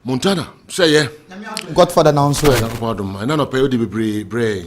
Montana, say yeah. Godfather now so. I no pay the bray.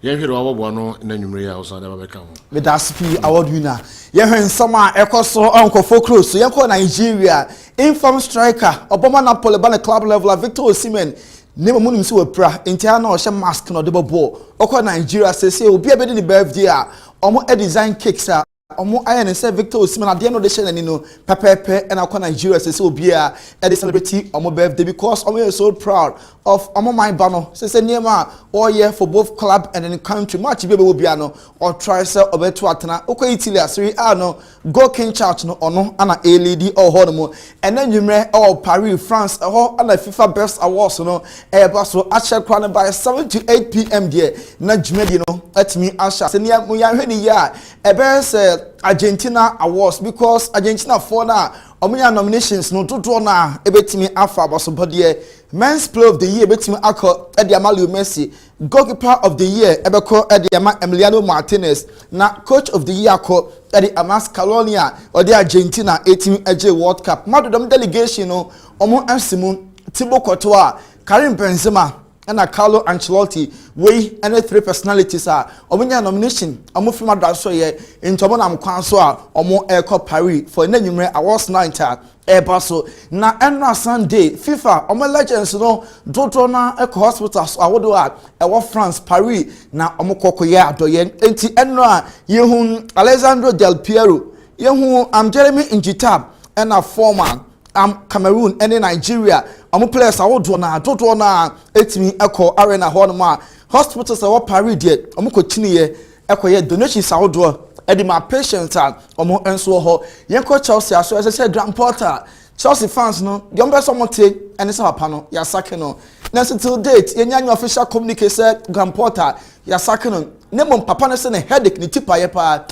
Yeah, here our one in the numerator outside never come. With that SP award winner. Yeah, in summer Ecoso Uncle Focus. So you Nigeria. Inform striker. Obama Napoli ban club level Victor Osimhen. Name munim si we pra. Internal she mask no debo ball. Oko Nigeria say obi abedi ni birthday a. Omo e design cakes a. Omo aye ne say Victor Osimhen at the end of the show no pepepe and akwa Nigeria say obi a e celebrity omo birthday because omo is so proud of omo my bano say niema all year for both club and the country match be obi ano or try say obeto atena okwa Italy Serie A no go King Church no ono ana a lady or hono and then you or Paris France ho ana FIFA best awards no e ba so ache kwa by 7 to 8 p.m. there na jumedi no atimi asha say niya mu ya hwani ya e be say Argentina awards because Argentina for na omunya nominations no toto na ebetimi afa abasobode men's player of the year ebetimi akọ Ediama Leo Messi, goalkeeper of the year ebeko Ediama Emiliano Martinez, na coach of the year akọ Ediama Scaloni or the Argentina 18 AJ World Cup madodom delegation no omo ansimu Thibaut Courtois, Karim Benzema and Carlo Ancelotti we and 3 personalities are omunya nomination omo film so ye into omo nam kwan so a omo eko Paris for enyumre awards night so na enra Sunday FIFA omo legends no dodro na eko hospitals awodo a ewo France Paris na omo kokoye adoye enti enra yehun Alessandro Del Piero yehun Jeremy Injitab and a former Cameroon and Nigeria omo players awodo na dodro na etimi eko arena honma hospitals awo Paris de omo ko chiniye ekoye donations awodo edi my patients omo enso ho yenko Chelsea aso say Grand Porter Chelsea fans no yombe somo take ene say papa no ya sake no na till date yenya official communique say Grand Porter ya sake no nemo papa no say na headache ni tipa ye pa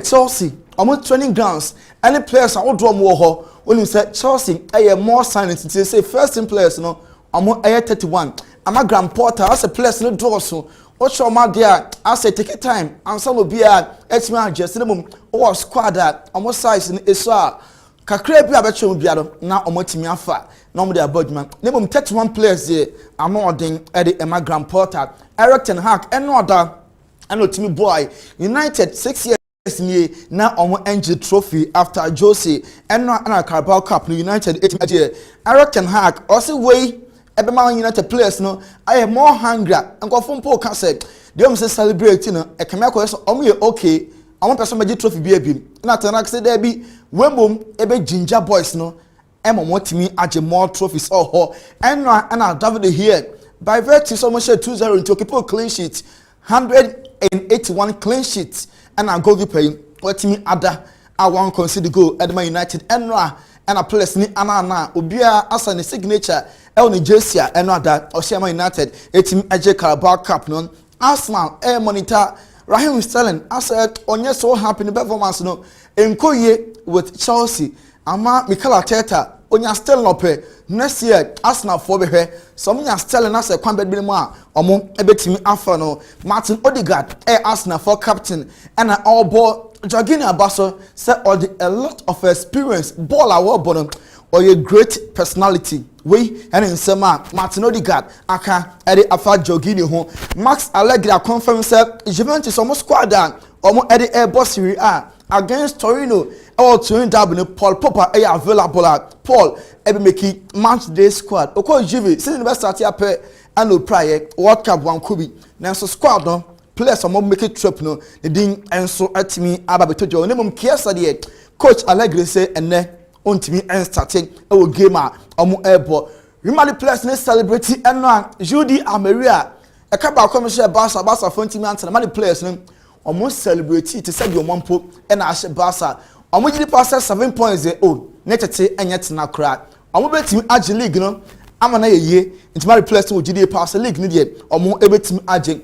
Chelsea omo training grounds any players awodo omo ho when say Chelsea more signing to say first team players no omo 31 ama Grand Porter as a players no draw so what's your man there? I say take time and some will be a X-Man just minimum or squad that almost size in Israel. Kakre be a betcha biado now omotimi afa no mo dey abodman name 31 players there am ording Eddie Emma Grand Porter Eric Ten Hag and no other and otimi boy United 6 years ni na omo NG trophy after Jose and no na Carabao Cup no United 8 year Eric Ten Hag also way Ebema United players no I am more hungry and go from Paul can say they am say celebrate no e kama ko so omo ye okay omo person magic trophy bi abi na Ten say there be wembom ebe ginger boys no emo motimi age more trophies ho and na David here by virtue so much 2-0 into people clean sheet 181 clean sheets and a goalkeeper wotimi ada I won concede goal at Man United and a place ni ana obia asa ne signature el ni jersey and that Oshema United etim AJ Carabao Cup no Arsenal monitor Raheem Sterling I said onye so happy in performance no enkoye with Chelsea ama Mikel Arteta onya Sterling ope next year Arsenal for be hwe some nya Sterling as a kwambed bi mu a omo ebetimi afa no Martin Odegaard Arsenal for captain and all ball Jorginho Abaso said a lot of experience ball award bono or a great personality we and in sema Martin Odegaard aka edi afa Jorginho ho Max Allegri confirm said Juventus almost squad down omo edi air Serie A against Torino or to double Paul Popper available Paul ebi make match day squad oko Juve since the best start here and no prior World Cup one kubi now so squad no players are make it trip no the ding and so at me about to join them kiasa de coach Allegri say ene ontimi and starting e game omo airport remember the players ne celebrity and no Judy Ameria e ka ba commercial Barca for ntimi ant na the players no omo celebrity to say the ompo e na ahye Barca omo gidi pass 7 points there ne tete enyet na kra omo betimi age league no amana yeye ntimi the players no gidi pass league ne de omo ebetimi age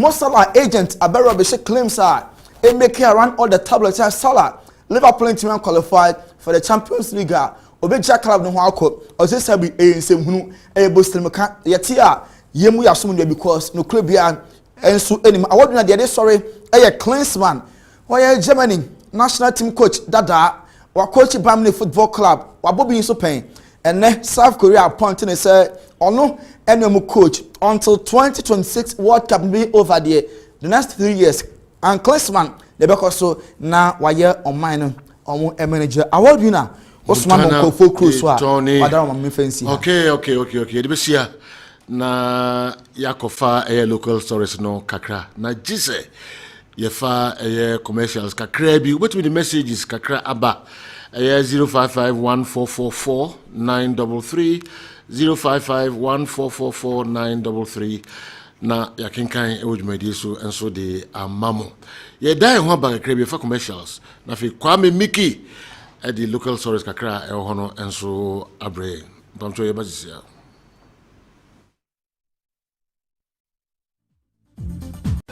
Salah agent Abera Beshe claims they make around all the tablets as Salah Liverpool team qualified for the Champions League Obeja club no hako or say sabi same hunu Boston meka yetia yemu ya sumu because no club ya enso enim award na dey sorry Klinsmann Germany national team coach Dada wa coach Burnley Football Club wa Bobby so pen and South Korea appointing a say ono enemu coach until 2026 World Cup be over there the next 3 years and Kessben the because so na waye on mine omo manager award winner Osman Monkofo Cruz wa wadara ma fancy okay the besia na yakofa local stories no kakra na jise yefa commercials kakra bi wetin the messages kakra aba 0551444933 0551444933 na yakenkan ewudumadi so enso de amamo ye dai ho ba kakra bi fa commercials na fi Kwame Miki the local stories kakra ho no enso abre pamcho ye bazisia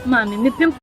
Mami, me pim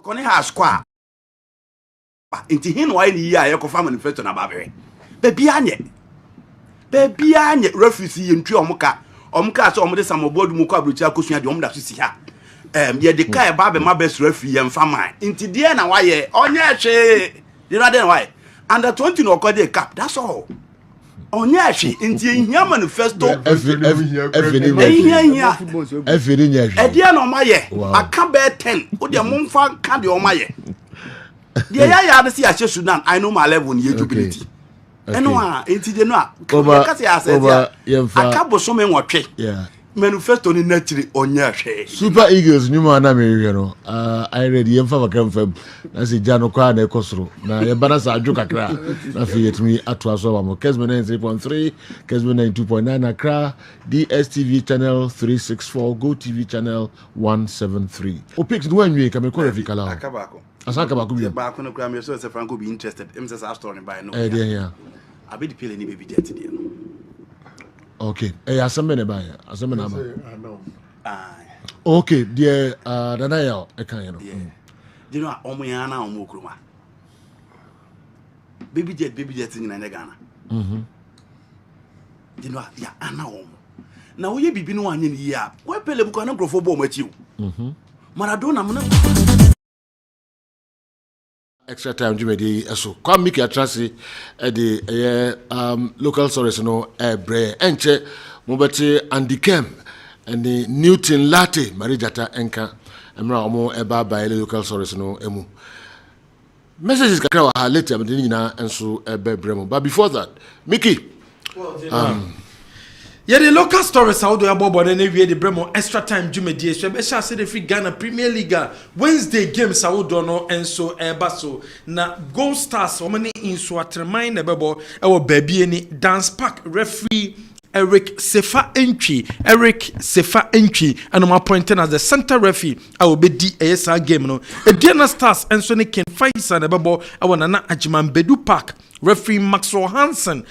Kone has kwa inti hin wa ni ya yekofa manifesto na babere baby anye refuse yentwi omka so omde samobodu mu kwa abrochi akosua de omda so si ha ye de kai babe ma best refuse yemfa man inti de na wa ye onye hwe de na de na wa ye under 20 no kode cap that's all onye hwe inti ehia manifesto every edia na oma ye aka be 10 wo de momfa ka de oma ye de ya na si ahye Sudan I know my level ni jubility eno a inti de no a ka se asese aka bosome nwotwe manifesto ni natiri onye hwe Super Eagles nyuma na me no I ready yemfa bakam fam na se gya no kwa na ekosoro na ye bana sa adwo kakra na fi yetumi ato so ba mo Kessben 3.3 Kessben 2.9 Accra DSTV channel 364 Go TV channel 173 Opix no anwie ka me ko refi kala akabako asaka ba ko bi ba ko no kra me so se Franco be interested em se sa story by no there ya abi di pele ni baby jet there no okay asembe ne ba ya asembe na ba okay there dana ya e kan you know you know omo ya na omo okroma baby jet ni na Ghana you know ya ana omo na wo ye bibi no anye ni ya we pele bu kan grofo bo mo achiu Maradona mo na extra time jumedi eso Kwame Miki atrase the local stories no bre enche mobeti andikem and the Newton Latte Marijata enka emra omo eba ba local stories no emu messages kakra wa ha later but nyina enso bre mo but before that Miki yeah, the local stories how do you about the the Bremo extra time Jumedi so be sha say the free Ghana Premier League Wednesday games how do no enso so na Gold Stars o many in so atremine na bebo e wo baby ni dance park referee Eric Sefa Entry and my appointed as the center referee I will be the ASR game no e Diana Stars and so ne Ken Faisa na bebo I want na Ajiman Bedu Park referee Maxwell Hansen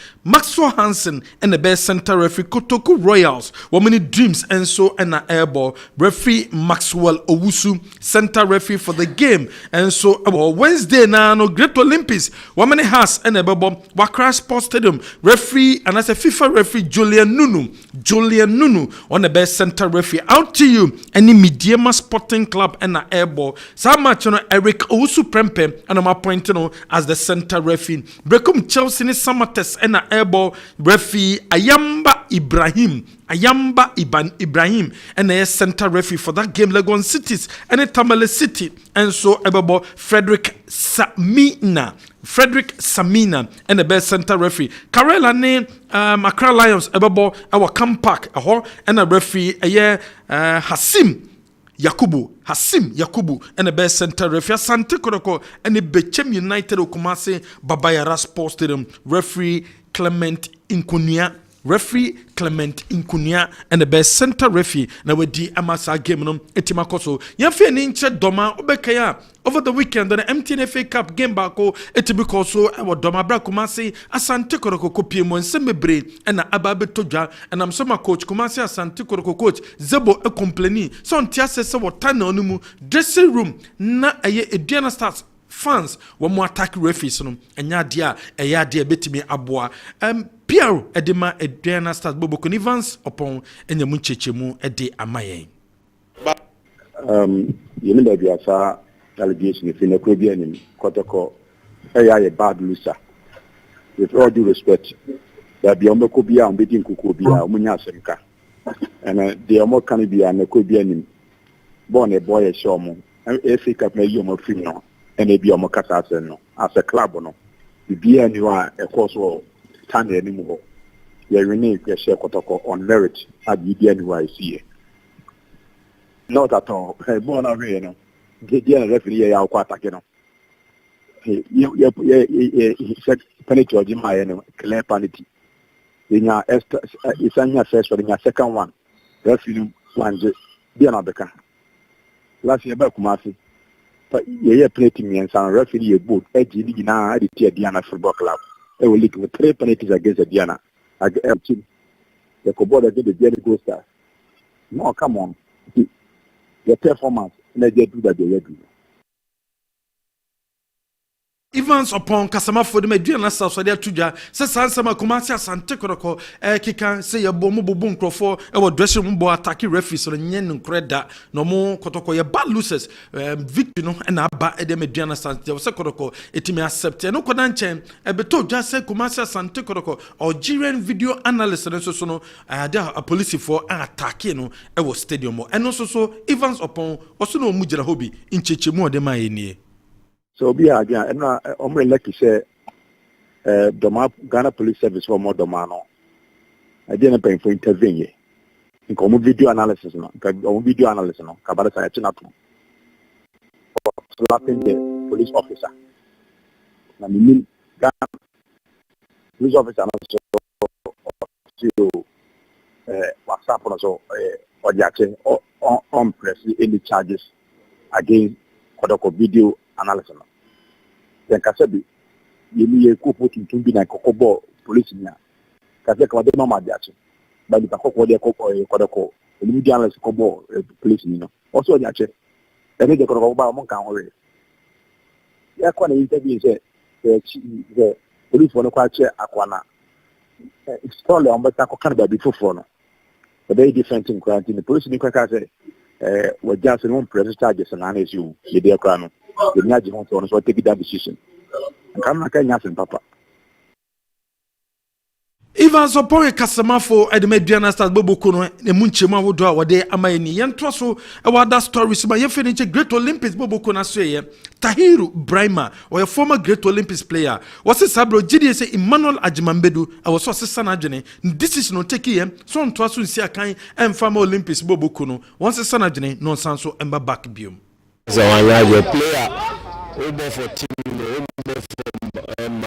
and the best center referee Kotoku Royals many dreams and so and a airball referee Maxwell Owusu center referee for the game and so Wednesday na no Great Olympics many has and a bebo Wakra Sports Stadium referee and as a FIFA referee Julian Nunu on the best center referee out to you any Mediema Sporting Club and a airball so much Eric Owusu Prempe and I'm appointed as the center referee Brekum Chelsea ni Samates ena airball referee Ayamba Ibrahim Ibrahim and a center referee for that game Legon Cities and a Tamale City and so ebebo Frederick Samina and the best center referee Karela ne Accra Lions ebebo our comeback and a referee Hasim Yakubu and the best center referee Sante Koroko and the Bechem United Okumase Babayara Sports Stadium referee Clement Inkunia and the best center referee na wedi amasa game no etimakoso yamfe ni nche doma obekaya over the weekend the MTN FA Cup game bako etibikoso e doma bra Kumasi Asante Koroko kopie mo nsemebre na ababe todwa and am so coach Kumasi Asante Koroko coach Zebo e complaini so ntia se wotana onumu dressing room na eye Ediana Stars fans wo mo attack referees no enya dia eya dia betimi aboa Pierre edema Ediana Stars Bobo Conivans upon enyamu chechemu ede amayen you know that sa allegation if in a Caribbean kotoko a bad loser with all due respect that be omeko bia ombedin kuku bia omunya semka and the omo kan bia na Caribbean born a boy show mo FA Cup na yomo film no and e bia omo kasa no as a club no bia ni wa e course wo stand anymore. You renege your share on merit at the NYC. Not at all. Born away, no. Get the referee out quite again. He said, penetrate in my clear penalty. In your it's on your first one, in your second one. Referee one, the another car. Last year, Kumasi. But you're playing me and some referee a boat, edgy now at the Diana Football Club. They will leak with 3 penalties against the Diana. Against the Koboda against the Jerry Go Stars. No, come on. The performance, they do that they do. Evans upon Kasama for the Mediana South Sadia Tuja, Sansama Kumasi Asante Koroko, Kika, say a bomb boom crofo, our dressing room boy attacking referees on Yen Creda, no more Kotoko, your bad losers, victim and Abba Ede Mediana South, there was a Koroko, it may accept, no Kodanchen, a beto just say Kumasi Asante Koroko, or Jiren video analyst, and so no, there a police for attacking, our stadium, and also so Evans upon, also no Mujra hobby in Chichimo de Mayeni. So be again, and I'm like to say, Ghana Police Service for more domano. I didn't pay for intervene. In common video analysis, no, video analysis, no, Kabata Chinatu. Slapping the police officer. I mean, Ghana police officer, WhatsApp also, or Jackson, on press any charges against Kodoko video analysis. Then Kasabi, you need a couple to be like Kokobo police now. Kaseka was the normal Jackson. But the Koko, the Kodoko, the media analyst Kobo police, also Jackson. Then they got about Monka already. They are quite an interview. The police want to quite check Aquana. It's probably on Bako Canada before phone. But very different in quarantine. The police in the say, were just on press charges and honest you, the dear crown. The Naji wants to take that decision. And come back and Papa. Evans upon a customer for Edmediana Stars Bobo Kuno, the Munchima would draw what they Amayani, Yantroso, about that story. So, my finish Great Olympics Bobo Kuna say, Tahiru Brahma, or a former Great Olympics player, was a sabro GDS Emmanuel Ajimambedu, I was also son Ajane. This is not taking him, so on Twasu Siakai and former Olympics Bobo Kuno, once a son Ajane, non sanso and back bium. So I have a player over for team, over from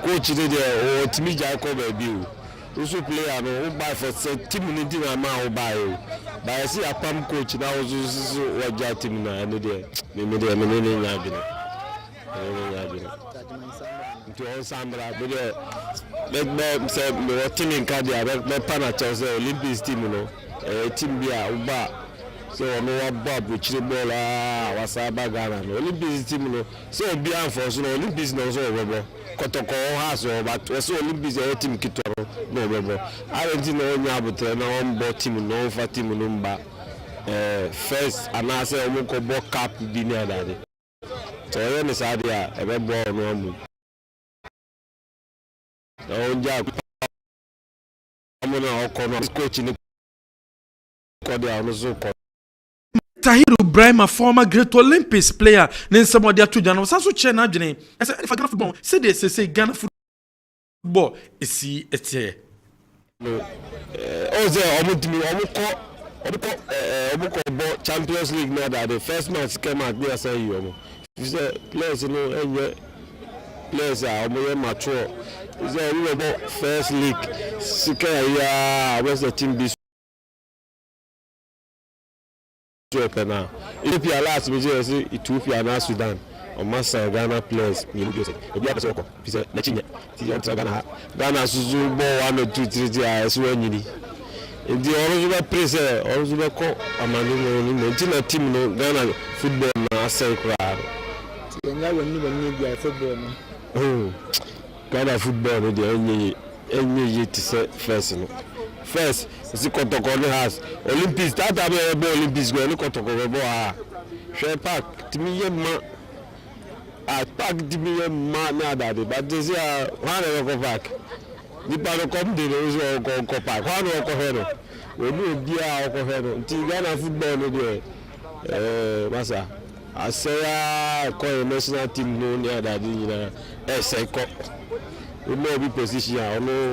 coach today or Timmy Jacob Bill. Also player no buy for team in the amount buy. But I see a pump coach now also what your team now and there. Maybe they are meaning Yabina. To all Sandra, but let me say me team in Kadia, me Panachos Olympics team no. Team Bia Uba. So no Bob which the ball was a bagana. Olympics team no. So beyond for so Olympics no so over. Kotoko has but so Olympics team kitoro no over. I don't know nyabutre na on bot team no for team number first and I say we go cap dinner daddy. so yɛ ne saa deɛ a ɛbɛboa ɔno amu na ɔngya amuna ɔkɔ no coach ne kɔ de ɔno so kɔ Tahiru Brahima, former Great Olympics player, ne nsɛm ɔde ato dwa no sa so kyerɛ n'adwene ɛsɛ ɛfa Ghana football sɛ de sɛ Ghana football esi ɛteɛ no ɔsɛ ɔmo kɔ bɔ Champions League na da the first match came out there say you ɔmo sɛ players no ɛnyɛ players a ɔmo yɛ mature sɛ ɔmo bɔ first league sika ya ɔmo team bi Pena. Ethiopia last we just Ethiopia and Sudan or Massa Ghana players. You just if you have a he said, let you Ghana Suzu ball 1 or 2 3 as when you need. If the original place, original call a man team no Ghana football na say crowd. Oh, Ghana football no the only to say first. First, the Kotoko has Olympics. That time we Olympics go. Look Kotoko go. Share park. Timi ma. Park timi ma na that. But this year, one go back. The park come the also go park. One go hero. We no dia go hero. Ghana football no there. Masa. I say call national team no near that. Say cup. We no be position. No.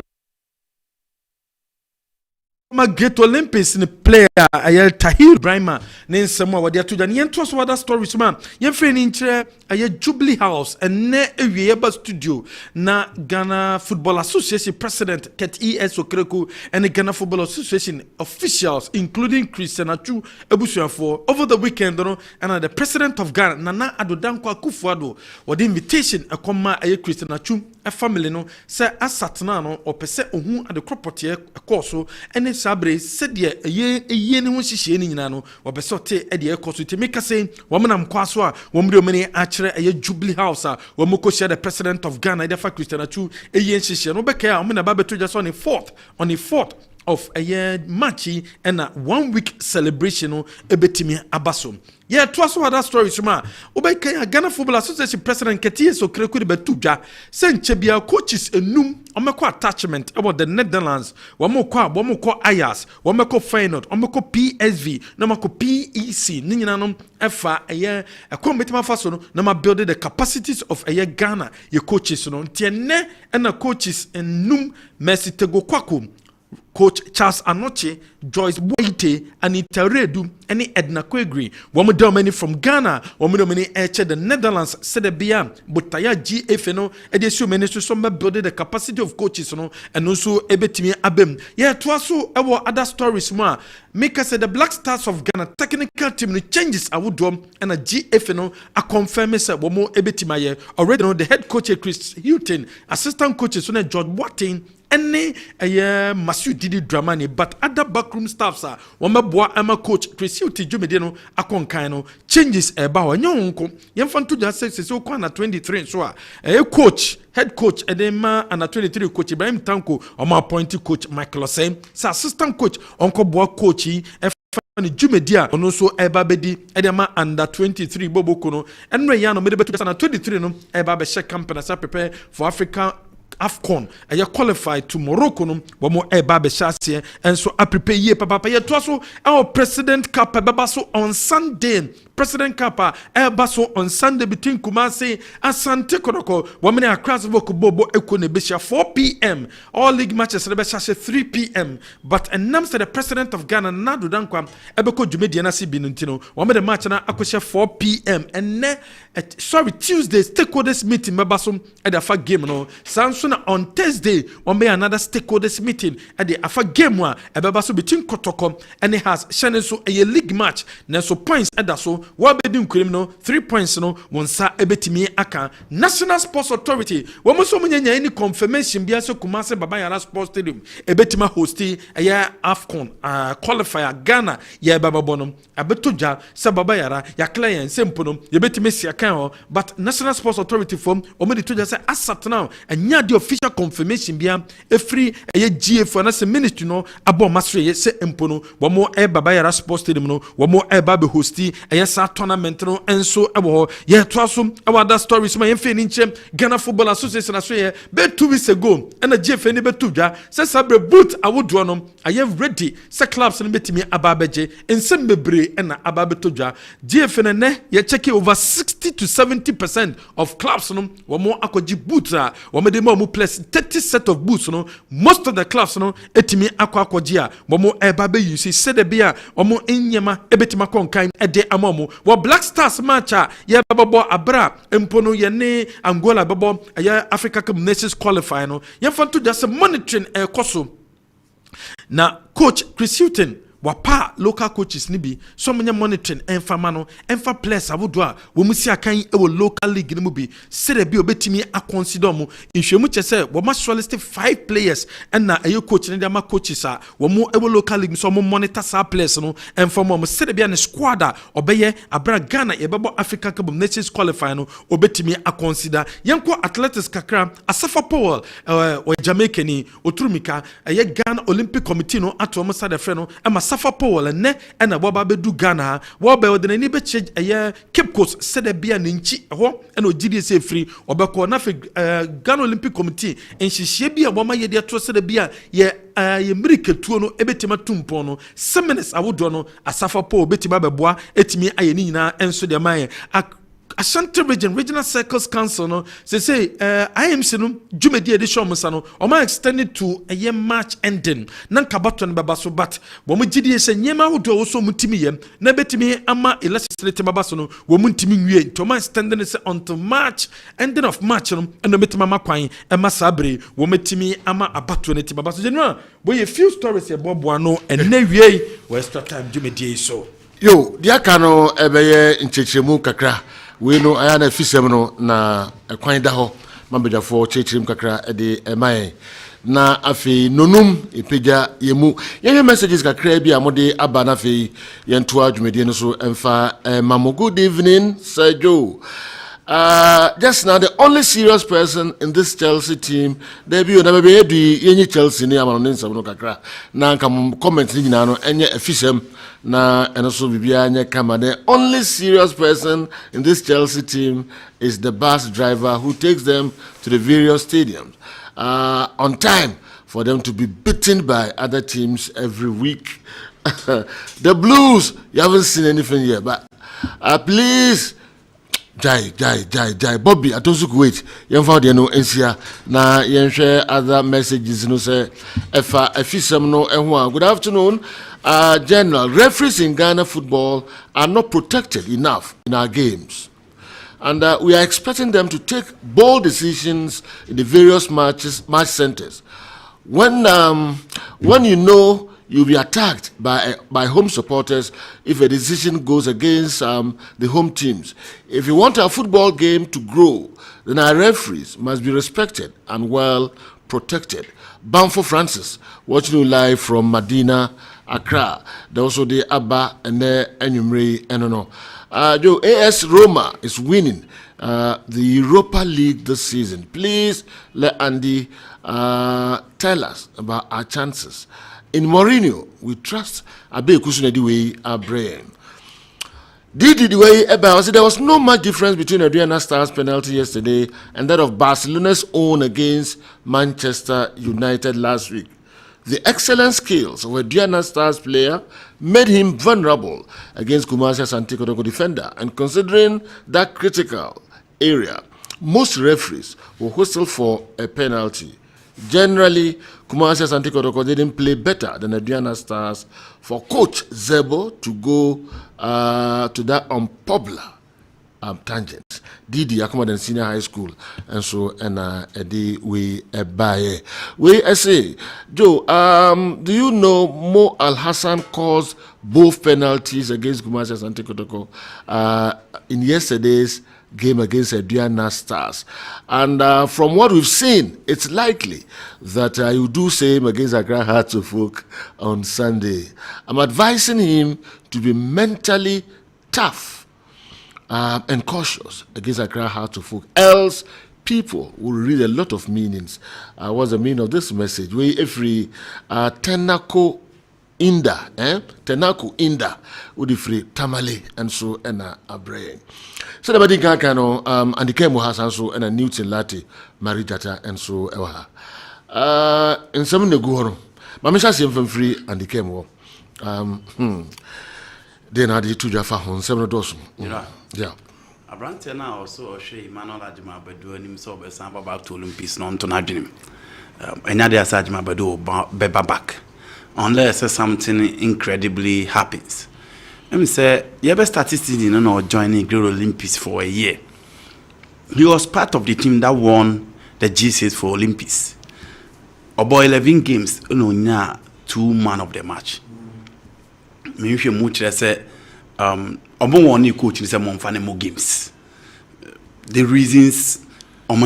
Great Olympics in player ayel Tahir Brahima ne nsɛm a wɔde ato dwa ne yɛnto so other stories man yɛmfrɛ ne nkyerɛ ayɛ Jubilee House ɛnɛ awie ba studio na Ghana Football Association President Ket E.S. Okereko and Ghana Football Association officials including Christian Achu ebusuafo over the weekend no and the president of Ghana Nana Addo Dankwa Akufo-Addo wɔde invitation ɛkɔma ayɛ Christian Achu a family no sɛ asatena no ɔpɛ sɛ ohun ade kropote ɛkɔ so ɛne sabre sɛdeɛ ɛyɛ ne ho hyehyɛ ne nyina no wɔbɛsɔte ɛde ɛkɔ so temeka sɛ wɔmenam kwa so a wɔmre omene akyerɛ ɛyɛ Jubilee House a wɔmokɔ the president of Ghana ɛde fa Christian Achu ɛyɛ nhyehyɛ no bɛkɛ a wɔmena ba beto just on the 4th of a year match and a 1 week celebration no ebetimi abaso. Yeah, twice other stories ma. Obeka Ghana Football Association President Ket E.S. Okereko de betuja senche bia coaches enum omeko attachment about the Netherlands wamoko Ajax wameko Feyenoord wameko PSV na mako PEC ni nyina no efa eye ekometima faso no na ma build the capacities of eye Ghana ye coaches no ntiene na coaches enum Mercy Tego Kwako Coach Charles Anoche, Joyce Boite, Anita Redu, and Edna Kwegri. One many from Ghana, one many the Netherlands, said the Bia, but Taya GFNO, and the so many so build the capacity of coaches, and also Ebetimi Abem. Yeah, twaso our other stories more. Make us say the Black Stars of Ghana technical team changes I would do and a GFNO a confirm say one more Ebetimaye. Already know the head coach Chris Hilton, assistant coaches George Boateng. Any Masu Didi Dramani, but other backroom staffs are Wamaboa Ama coach Chris Hilton Jumedino Akonkano changes a bow and yonko Yamfantu just says so kwana 23 so a coach head coach Edema and a 23 coach Ibrahim Tanko or my appointed coach Michael Osei, assistant coach Uncle Boa coachy Jumedia ono so ebabedi edema under 23 bobo kono enre ya no mede betu na 23 no eba be share company sa prepare for Africa AFCON aya qualify to Morocco no womo eba be shase enso a prepare ye papa ye to so our president cup baba so on Sunday President Kappa Elbaso on Sunday between Kumasi and Sante Kodoko. Women are cross vocal bobo ekone besha 4 p.m. All league matches rebesha 3 p.m. But a name said the president of Ghana Nadu Dankwa Ebeko Jumediana Sibinutino. Women the match na akosha 4 p.m. and Tuesday stakeholders meeting Mabasum at the Afa game no. Samsung on Thursday one may another stakeholders meeting at the Afa game one Ebabaso between Kotoko and it has Shanenso a league match. Neso points at that so. Wabedin criminal 3 points no wonsa ebetimi aka National Sports Authority womoso munyanya any confirmation bia so Kumase Baba Yara Sports Stadium ebetima hosti aya AFCON qualifier Ghana ya baba bonom abetoja se Baba Yara ya client sempono ebetimi siakan but National Sports Authority form omedi toja se asat now anya the official confirmation bia every GA for na ministry no abo masre ye se empono wo mo baba yara sports stadium no wo mo ba be hosti sa tournament no enso ebo ye to aso awada stories ma ye fe ni nchem Ghana Football Association aso ye be 2 weeks ago na GFA ni be to dwa se sabre boot awodo no aye ready se clubs no betimi ababeje ensem bebre na ababeto dwa GFA ne ye check over 60 to 70% of clubs no wo mo akoji boots wo me de mo plus 30 set of boots no most of the clubs no etimi akwakoji a wo mo babe use se de bia wo mo enyema ebetima konkan ede amomo wo Black Stars match a ye babo abra empono ye ne Angola babo ya Africa Cup Nations qualify no ye fanto just monitoring koso na coach Chris Hilton wapa local coaches ni bi so manya monitoring enfama no enfa players abodo a wo musi akan ewo local league ni mu bi sere bi obetimi aconsider mu nhwemu chese wo ma shortlist 5 players na ayo coach ni ma coaches a wo mu ewo local league so mo monitor sa players no enfama mo sere bi na squad a obeye abra Ghana ye bebo Africa Cup Nations qualify no obetimi aconsider yenko athletics kakra Asafa Powell o Jamaica ni oturumika ye Ghana Olympic Committee no ato mo sa de fre no Safa Powell ne na boba bedu Ghana wo be odene ni be che Cape Coast sede bia ne nchi ho na ogidi se free obekọ na fe Ghana Olympic Committee enhihie bia bo ma ye de to sede bia ye miriketuo no ebetima tumpon no seminars awodo no Asafa Powell betima beboa etimi aye ni nyina enso de maye Ashanti Regional Circles Council no say IMC no Jumedi edition musa no o ma extended to a year March ending nan kabato no baba so but wo mu gidi se nyema hodo wo so mutimi yem na betimi ama legislative baba so no wo mutimi nwie to ma extending it until March ending of March no eno betima makwan e ma sabre wo metimi ama abato ne ti baba so general boy a few stories e bobo no and na wie we extra time Jumedi so yo dia kano ebeye nchechemu kakra we no ayana fisem no na kwan da ho mabedafo chechim kakra de emaye na afi nonum epeja yemu yenye messages kakra bi amode aba na afi yento adwumedie no so emfa mamo good evening Sir Joe. Just now the only serious person in this Chelsea team debut na be edu yenye Chelsea ni amano nsam no kakra na nka comment ni nyina no enye afisem na enoso bibia nye kama. The only serious person in this Chelsea team is the bus driver who takes them to the various stadiums on time for them to be beaten by other teams every week. The Blues, you haven't seen anything yet, but please Jai Bobby atosu wait yemfa de no ensia na yenhwe other messages no say efa afisem no ehwo. Good afternoon. General, referees in Ghana football are not protected enough in our games, and we are expecting them to take bold decisions in the various match centers. When you know you'll be attacked by home supporters if a decision goes against the home teams. If you want our football game to grow, then our referees must be respected and well protected. Banfo Francis, watching you live from Medina, Accra. There also the Abba and the Enyumri Enono. Joe, AS Roma is winning the Europa League this season. Please let Andy tell us about our chances. In Mourinho, we trust Abe Kusunedi way our brain. The way there was no much difference between Adriana Star's penalty yesterday and that of Barcelona's own against Manchester United last week. The excellent skills of Adriana Star's player made him vulnerable against Kumasi's Santiago defender, and considering that critical area, most referees will whistle for a penalty. Generally, Kumasi Santiago didn't play better than Adriana Stars. For Coach Zebo to go to that unpopular tangent. Didi Akumaden Senior High School, and so Eddie we buy. We say, Joe, do you know Mo Al Hassan caused both penalties against Kumasi Santiago in yesterday's game against Adriana Stars, and from what we've seen, it's likely that you do same against Accra Hearts of Oak on Sunday. I'm advising him to be mentally tough and cautious against Accra Hearts of Oak, else people will read a lot of meanings. What's the meaning of this message? We every tenako inda, tenako inda, udi free tamale and so ena abre. So the body kakano and the kemo has also and a Newton Latte Marijata and so ewa. In some the go Mamisha sim from free and the kemo. Then I did 2 Jaffa on 7 dozen. Yeah. Abrante na also Oshe Emmanuel Adjuma Bedu anim so be san back to Olympics no to nadwenim. Enya de Adjuma Bedu beba back. Unless something incredibly happens. Let say you be statistically no joining Great Olympics for a year. He was part of the team that won the G6 for Olympics. About 11 games, nya 2 man of the match. Me hwe mu kire say one coach in some more games. The reasons I'm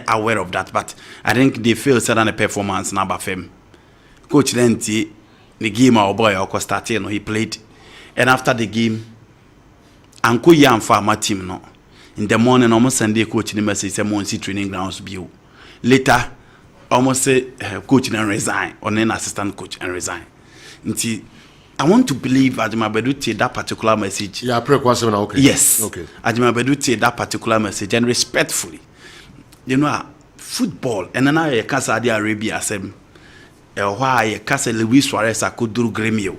aware of that, but I think they feel certain performance number fame. Coach then the game our boy started, he played, and after the game, Uncle Yam farmer team no. In the morning, almost Sunday coach in the message say Monsi training grounds view. Later, almost say coach and resign, or then assistant coach and resign. I want to believe Adjuma Bedu take that particular message. Yeah, okay. Yes. Okay. Adjuma Bedu take that particular message and respectfully. You know, football and then I can Saudi Arabia sem. Why Casa Luis Suarez akuduru Gremio,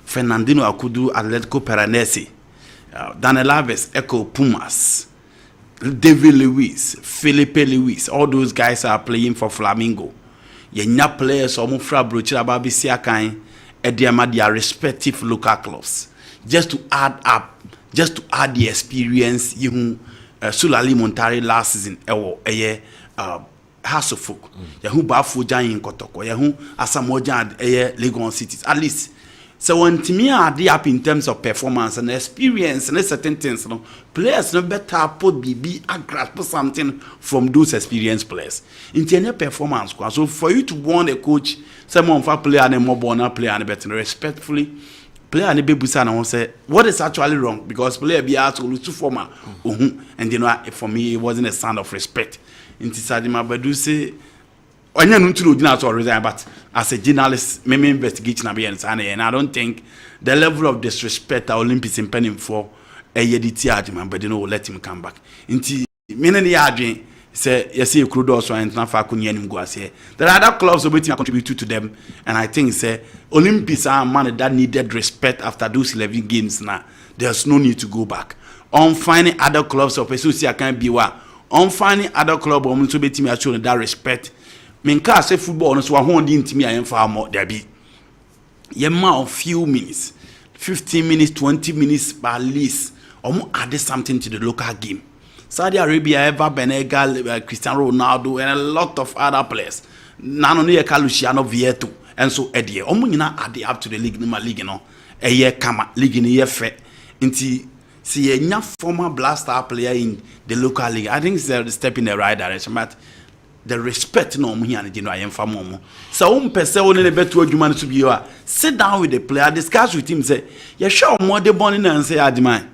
Fernandino akuduru Atletico Paranese, Daniel Alves Echo Pumas, David Luiz, Felipe Luis. All those guys are playing for Flamengo. Yenya players omufra brochira babisi akan. Their respective local clubs, just to add up, just to add the experience. You Sulali Montari last season, Hasselhoff, Yahu Bafuja in Kotoko, Yahu Asamoja Legon cities. At least, so when Timmy are up in terms of performance and experience and certain things, players no better put BB and grasp something from those experienced players. In any performance, so for you to want a coach. Someone for player and a mobile player and better respectfully player and a baby son and say what is actually wrong because player be asked to lose to former and you know for me it wasn't a sign of respect. Inti Adjuma Bedu say onye no nturu dina so resign but as a journalist me investigation and I don't think the level of disrespect that Olympics in penning for a yediti Adjuma Bedu no will let him come back. Inti me ne ya adwen say yes you could also and not go as here. There are other clubs waiting to contribute to them, and I think say Olympics are man that needed respect after those 11 games now. There's no need to go back. On finding other clubs of associate can be on finding other club or to be team showing that respect. Minka say football no so won the team I far more there be. Yema of few minutes, 15 minutes, 20 minutes at least. Add something to the local game. Saudi Arabia, Eva Benegal, Cristiano Ronaldo, and a lot of other players. Nanone Luciano Vieto, and so Eddie. Omunina add up to the league, no, a year kama, league in a year fe. Inti see a young former blaster player in the local league. I think it's a step in the right direction, but the respect no here and I am for momo. So person only better you man to be sit down with the player, discuss with him, say, you sure more the bonnie and say Adjuma.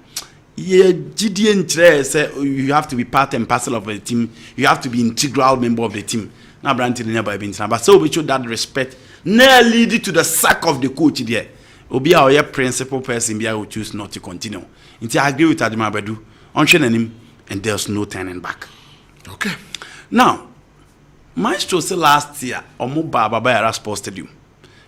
Yeah, GDN say you have to be part and parcel of the team. You have to be integral member of the team. Now, Branty never been but so we show that respect. Now lead to the sack of the coach there. Will be our principal person be will choose not to continue. Until I agree with Adjuma Bedu on him, and there's no turning back. Okay. Now, Maestro say last year Omo Baba Era Sports Stadium.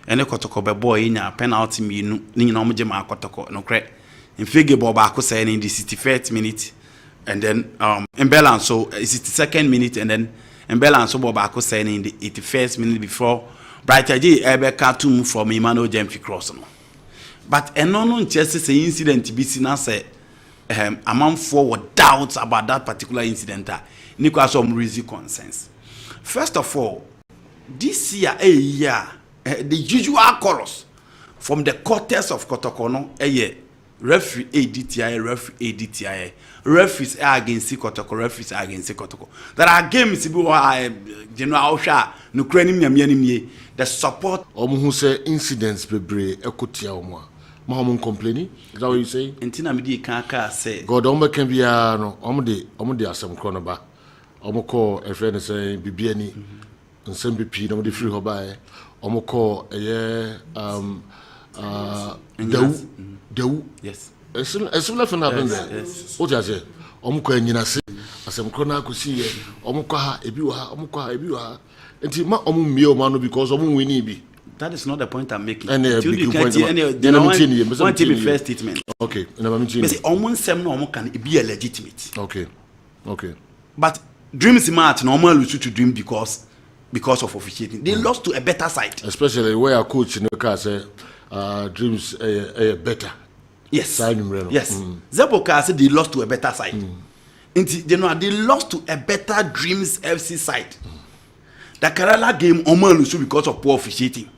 And the Kotoko boy in a penalty me no mujema Kotoko no crack. In figure Boba saying in the 61st minute, and then Mbella so 62nd minute, and then Mbella so Boba saying in the 81st minute before Brighter J Ebe cartoon from Emmanuel Jemfi Cross. But a non just say incident to be seen as a among forward doubts about that particular incident. Nico some reason concerns. First of all, this year the usual chorus from the quarters of Kotokono a year. Referee ADTI, referee ADTI. Referees are against Kotoko, referees are against Kotoko. There are games General Osha, Nukreni, the support. Who say incidents bebre ekotia omwa. Mahamun complaining? Is that what you say? Entina midi kanka say. God can be no omde asem kronoba. omoko a friend say bibiani nsem bipi na mo de free ho bae omoko Dew. Yes. A similar thing happened there. What I say? Omko nyinase asem krona akosi ye omko ha ebi wa enti ma omu mie ma no because omu wini bi. That is not the point I'm making. Until you can't see any first statement. Okay, never mention. But omu nsem no omu can be legitimate. Okay. But dreams match normal lose to dream because of officiating. They lost to a better side. Especially where a coach in the car say dreams better. Yes. Yes. Zeboka said they lost to a better side. They lost to a better Dreams FC side. The Kerala game almost lose because of poor officiating.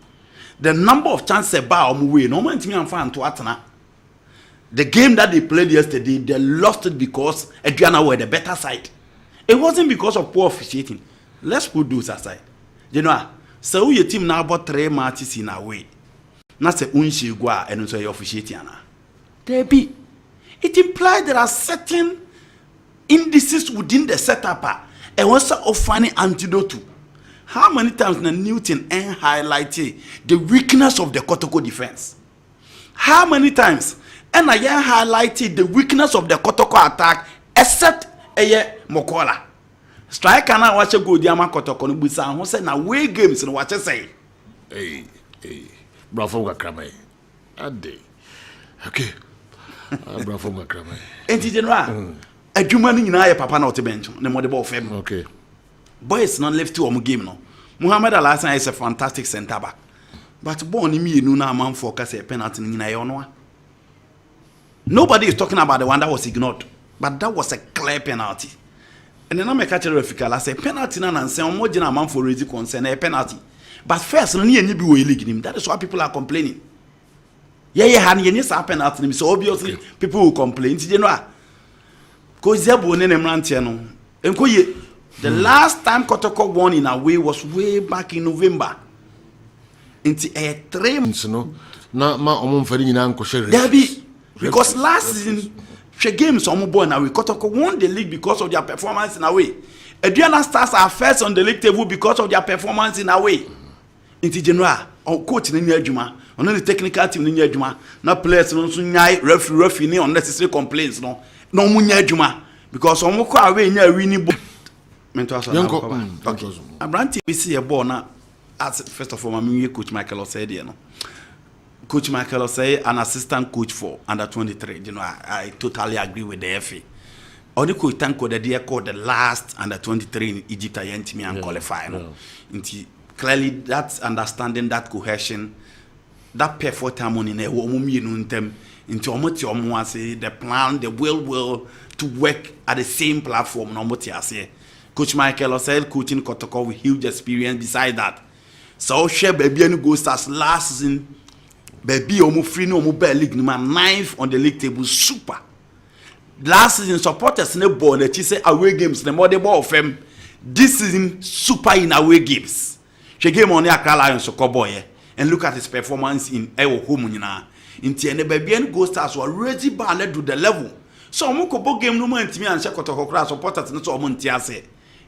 The number of chances by Omuwe, no man to me and fan to Atana. The game that they played yesterday, they lost it because Adriana were the better side. It wasn't because of poor officiating. Let's put those aside. So your team now bought 3 matches in a way. Not say unshigwa and also officiating. Debbie, it implies there are certain indices within the setup and what's of funny antidote to. How many times na Newton highlighted the weakness of the Kotoko defense? How many times and I highlighted the weakness of the Kotoko attack except Mokola? Striker na watch go diama Kotoko no busa who say na way games no watch say. Hey. Bravo Gakrame. Ade. Okay. Bravo Gakrame. Enti general. Adwuma ni nyina ye papa na otebencho ne mo de ball fam. Okay. Boys not left to game no. Muhammad Al-Hassan is a fantastic center back. But ball ni mienu na man for kase penalty ni nyina ye ono. Nobody is talking about the one that was ignored, but that was a clear penalty. And then I make a referee I say penalty na nanse omo gina man for raise concern a penalty. But first no ni bi we league nim. That is why people are complaining. Yeah, and sa penalty. So obviously people will complain. You know, the last time Kotoko won in a way was way back in November. Into a 3 months. No, na ma omumfari nyina nkoshere. Because last season, the games omo born away. Kotoko won the league because of their performance in a way. Adriana Stars are first on the league table because of their performance in a way. Into general, coach ni adwuma. On the technical team ni adwuma. Na players no so nyai referee ni unnecessary complaints no munya adwuma because omo ko away nya winning ball. Mental so. Okay. Abranti we see a ball na as first of all my coach Michael said there no. Coach Michael say an assistant coach for under 23. I totally agree with the FA. Only coach Tanko the dear called the last under 23 in Egypt and qualify. No. Clearly that understanding, that cohesion, that perfect harmony in the plan, the will to work at the same platform. Coach Michael said coaching Kotoko with huge experience beside that. So share baby and go stars last season. Baby omo free no omo league number 9th on the league table super. Last season supporters ne ball the say away games the more the ball of them. This season super in away games. She game on the Accra Lions so boy and look at his performance in Ewo home nyina. Inti ene baby and go stars were ready ball to the level. So omo ko game no man ntimi an Kotoko Kra supporters no so omo ntiase.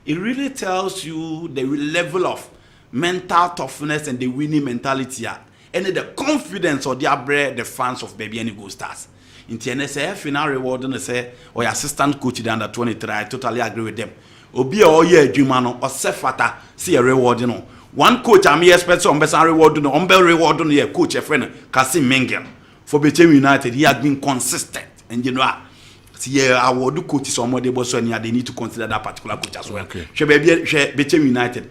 It really tells you the level of mental toughness and the winning mentality and the confidence of the fans of Baby and Go Stars. In TNSA, final reward and say, or your assistant coach under 23, I totally agree with them. Obi all year, Jumano, or Sefata, see a reward, One coach, I'm here, special on best reward, reward on your coach, a friend, Kasim Mengen. For Bechem United, he has been consistent. And see, I will do coaches somebody, but they need to consider that particular coach as well. Okay. She Bechem United.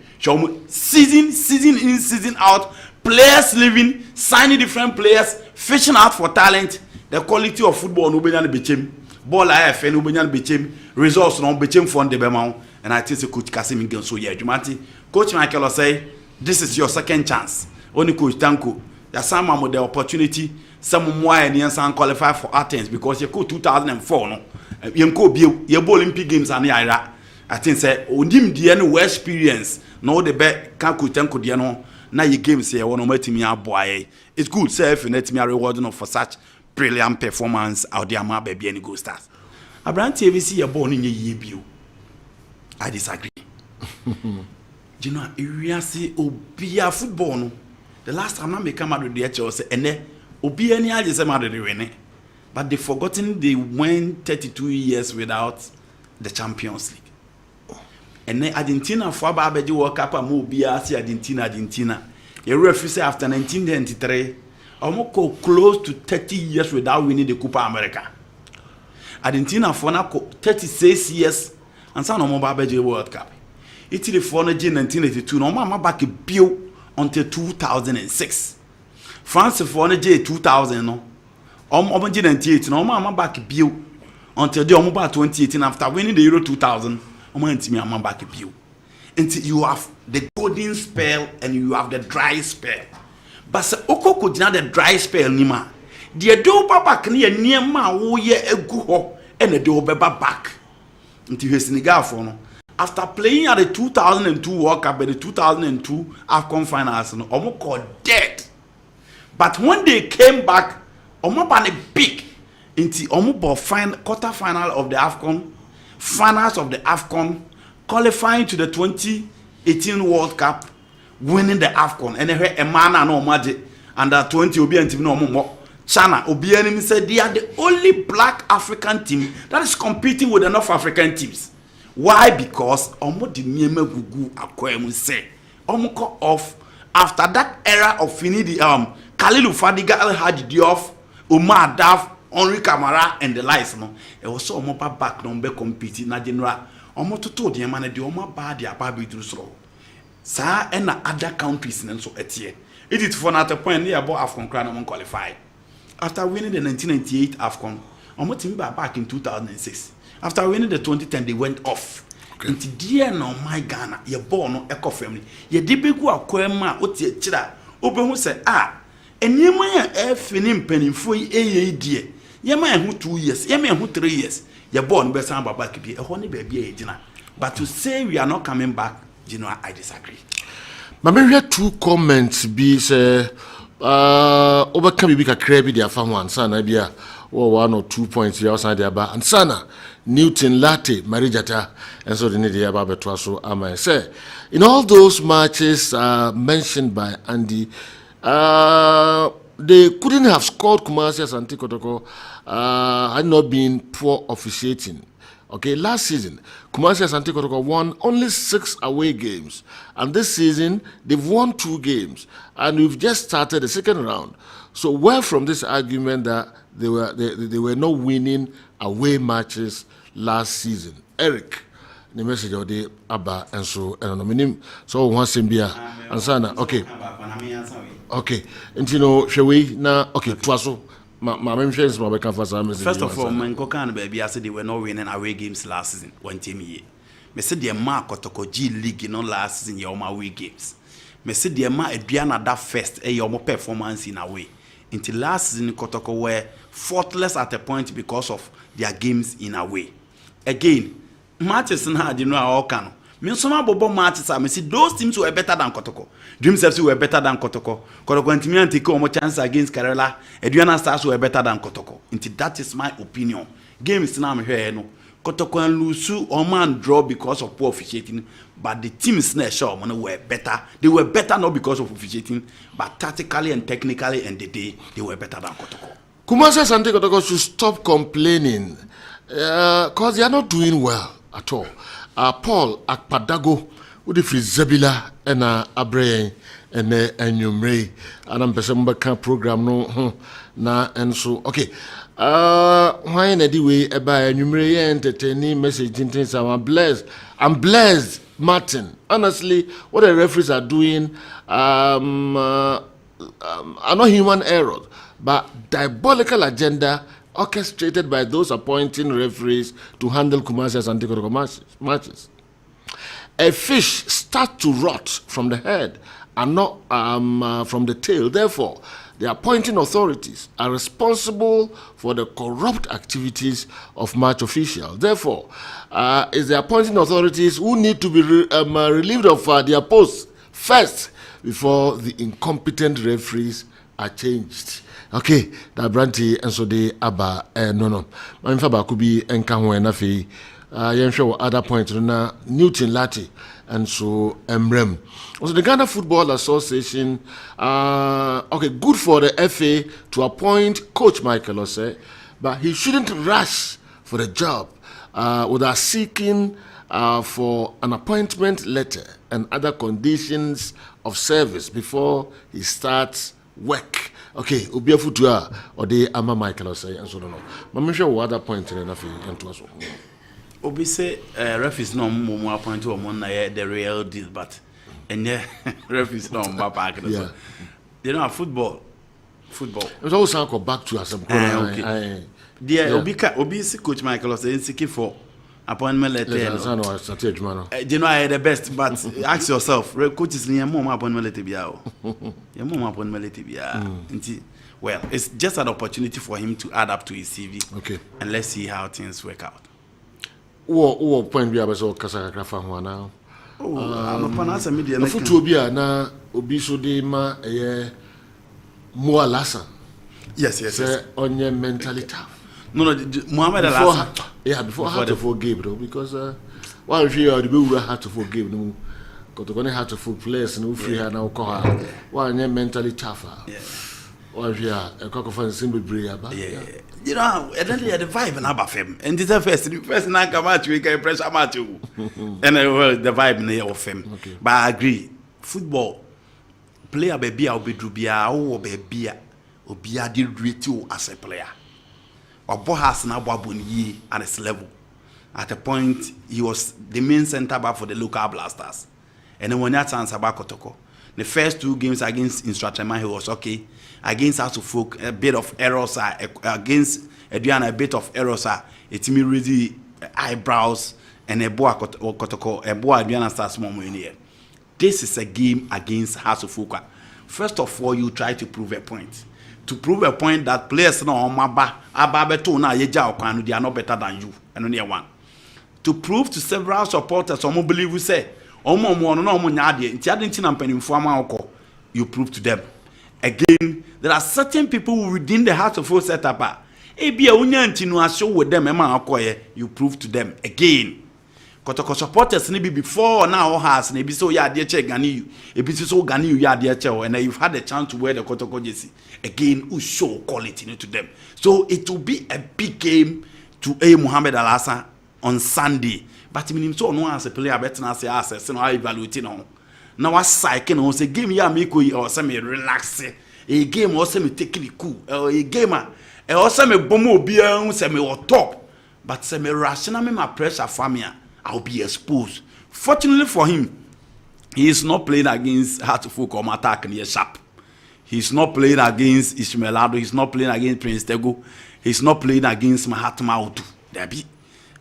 Season in, season out. Players living, signing different players, fishing out for talent. The quality of football no benyan bechem. Ball IFN no benyan bechem. Results no bechem fund the bemau. And I think Coach Kasim Ngen so yeah. Jumati. Coach Michael say, this is your second chance. Only Coach Tanko. There's some of the opportunity. Some more and qualify for Athens because you go 2004 no. You go be Olympic Games and Ira. I think say ondim the any experience. No the bet can Coach Tanko the no. Now your games here one of me boy. It's good self and let me rewarding for such brilliant performance out there my baby and Go Stars. Abraham TVC a born in your year. I disagree. You know, if you say Obia football, no, the last time I come out with the HL and then Obia any idea some other winning. But they forgotten they went 32 years without the Champions League. And then Argentina for Babaji World Cup and Obia see Argentina. You referee say after 1993, almost close to 30 years without winning the Copa America. Argentina for now 36 years and some no more Babaji World Cup. Italy for 1982, no more back a bill until 2006. France for 2000, no. 1998, no more back a bill until the 2018 after winning the Euro 2000. I'm back a bill. Until you have the golden spell and you have the dry spell. But se oko could not the dry spell nima. The do back near ma wo ye egu ho and the do back. Until you Senegal for no. After playing at the 2002 World Cup and the 2002 AFCON finals, no, almost called dead. But when they came back, almost ban a big into almost quarter final of the AFCON, finals of the AFCON, qualifying to the 2018 World Cup, winning the AFCON. And a man no magic under 20 Obi and team no more. China Obi and said they are the only black African team that is competing with the North African teams. Why? Because almost the Nyame gugu akwemu say almost off after that era of Finidi Khalilou Fadiga El Hadji Diouf, Omar Daf, Henri Camara and the likes no. It was so almost back number competing na general almost to the man the almost bad the ababi do so. Sa and other countries and so etie. It is for not a point near about AFCON crown qualify. After winning the 1998 AFCON, almost team back in 2006. After winning the 2010, they went off. Okay. Into dear no my Ghana, your born no eco family. Ye debegu akwema otie chira. Obe hu say and ye man finim penifo ye dear. Ye man who 2 years, ye man who 3 years. Ye born be san baba kibi e honey baby ejina. But to say we are not coming back, you know, I disagree. Mama, we had 2 comments be say overcome be kakra bi dia fa ho ansa na bia 1 or 2 points ya osan dia ba ansa na Newton Latte Marijata and so the need dia ba beto so am say in all those matches mentioned by Andy they couldn't have scored Kumasi Asante Kotoko had not been poor officiating. Okay, last season, Kumasi Asante Kotoko won only 6 away games. And this season, they've won 2 games. And we've just started the second round. So where from this argument that they were not winning away matches last season? Eric, the message of the Abba and so once in beer and sana. Okay. Okay. And you know, shall we now? Okay, Twaso. First of all, Mankokan baby, I said they were not winning away games last season. One team here. Me said the mark Kotoko G League, you know, last season your away games. Me said the mark Adriana that first your performance in away. Until last season Kotoko were faultless at a point because of their games in away. Again, matches now you know all can. Me some bobo matches I see those teams were better than Kotoko. Dreams FC were better than Kotoko. Kotoko and Timian take more chance against Kerala. Eduana Stars were better than Kotoko. Until that is my opinion. Games now here no. Kotoko and Lusu or man draw because of poor officiating, but the teams were better. They were better not because of officiating, but tactically and technically and the day they were better than Kotoko. Kumasi Asante Kotoko should stop complaining because they are not doing well at all. Paul Akpadago with the Zebila and Abre and Enyumre and I'm person program no na and so okay. Why in any way about Enyumre entertaining message things I'm blessed, Martin. Honestly, what the referees are doing are not human errors, but diabolical agenda orchestrated by those appointing referees to handle Kumasi Asante Kotoko matches. A fish starts to rot from the head and not from the tail. Therefore, the appointing authorities are responsible for the corrupt activities of match officials. Therefore, it's the appointing authorities who need to be relieved of their posts first before the incompetent referees are changed. Okay, that brandy and so they aba no. My father could be encounter na fi Yensho other point na Newton Lati and so Emrem. Also the Ghana Football Association okay, good for the FA to appoint Coach Michael Ose, but he shouldn't rush for the job without seeking for an appointment letter and other conditions of service before he starts work. Okay, Ubia Futua or the Ama Michael Ose and so on. I'm sure what other point in and to us. Obi say ref is not more appointed to one the real deal, but and ref is not more back. Yeah. You know, football. It's also go back to us. Okay. Dear Obi see Coach Michael was seeking for appointment letter. You know, the best, but ask yourself, coach is near more appointment letter. You're more appointment letter. Well, it's just an opportunity for him to add up to his CV. Okay. And let's see how things work out. What point we have as Kasaka Fahu now? I'm a panasa media. Futubia na Obiso de ma more lassa. Yes. On your mentally tough. No, Muhammad Al before I had to forgive though, because while if you are the people had to forgive no, because when had to full place and free her now call her. While you're mentally tougher. Yeah. While if you are a cock of a simple breeder. Yeah. You know, and then the vibe and about him. And this is first night come out, we can press about you. And the vibe in of him. Okay. But I agree. Football player baby will be drubia or baby or be a deal as a player. Or Bohas now Babun ye at his level. At a point, he was the main centre back for the local blasters. And then when that chance about Kotoko, the first 2 games against Instratema, he was okay. Against House of Folk, a bit of errors. Against Adriana, a bit of errors. It's me really eyebrows and a boa Kotoko, a boa Adriana starts more in here. This is a game against House of Folk. First of all, you try to prove a point. To prove a point that players no on maba ababeto na yeja okwanu they are not better than you and only one. To prove to several supporters some believe we say omo no omo nyaade nti ade nti na mpanimfo ama okọ, you prove to them. Again, there are certain people within the House of Folk setup ebia unya nti no asho with them ema okoye, you prove to them. Again, Kotoko supporters ni be before now has na be so ya de che Gani you e be so Gani you ya de che and you've had a chance to wear the Kotoko jersey. Again, who show quality to them. So it will be a big game to Muhammad Al-Hassan on Sunday. But I mean, so no as a player better than say assess no evaluating on. Now I cycle on say game ya make or say me relax. A game or say me take it cool. A game or say me bomo bia say me or top. But say me rational me my pressure for me, I'll be exposed. Fortunately for him, he is not playing against Hartford or attack near sharp. He's not playing against Ishmael Ado. He's not playing against Prince Tego. He's not playing against Mahatma Odu.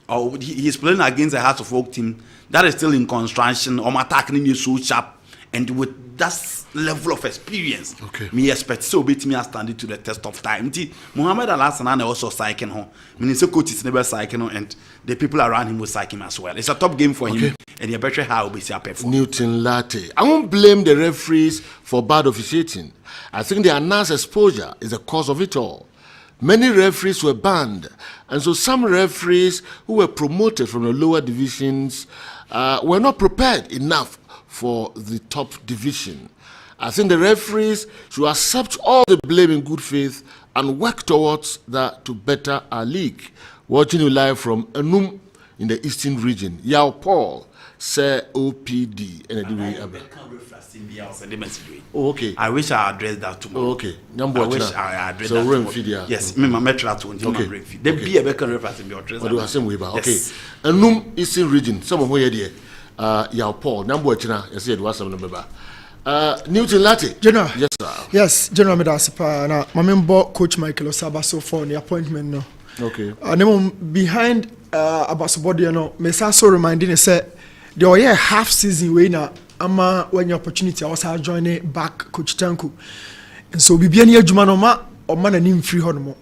Or he's playing against a Hearts of Oak team that is still in construction. Or attacking you so sharp and with that level of experience. Okay. Me expect so bit me a standing to the test of time. Muhammad Al-Hassan also psyching home. Minister coach is never psyching and the people around him will psych him as well. It's a top game for him. And you better how we see a perform. Newton Latte. I won't blame the referees for bad officiating. I think the announced exposure is the cause of it all. Many referees were banned, and so some referees who were promoted from the lower divisions were not prepared enough for the top division. I think the referees should accept all the blame in good faith and work towards that to better our league. Watching you live from Enum in the Eastern region. Yao Paul, Sir OPD. Oh, okay. I wish I addressed that tomorrow. Oh, okay. I wish I addressed so that tomorrow. Yes, me metro to okay. Then be a better reference in your address. Okay. Enum Eastern region. Some of where there. Yao Paul. Number china. Yes, it was some number. Newton Latte. General. Yes, sir. Yes, General Medasipa. Now, my member Coach Michael Osabaso for the appointment now. Okay. Behind Abasobodi, you know, me also reminding you say there were a half season way now. Ama when your opportunity I also join back Coach Tanku, and so we be any adwuma or man and free honmo.